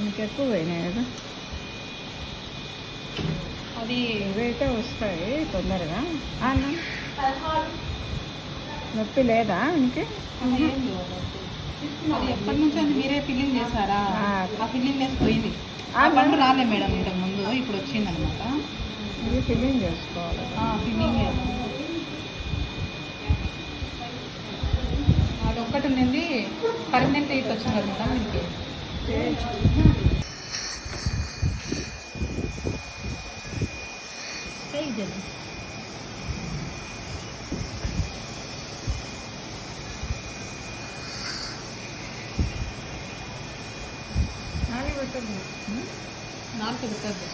ఇంకెక్కువ పోయినాయి కదా. అది ఇవైతే వస్తాయి తొందరగా. అన్న నొప్పి లేదా ఇంకే? అది ఎప్పటి నుంచి అది మీరే ఫిల్లింగ్ చేశారా? ఆ ఫిల్లింగ్ వేసి పోయింది. ఆ పండు రాలే మేడం ఇంతకు ముందు, ఇప్పుడు వచ్చింది అనమాట. ఇది ఫిల్లింగ్ చేసుకోవాలి. ఫిల్లింగ్ అది ఒక్కటి ఉండింది. పర్మనెంట్ ఇటు వచ్చింది కదా మేడం మీకు. నాలుగు పెట్టదు. నాలుగు పెట్టద్దు.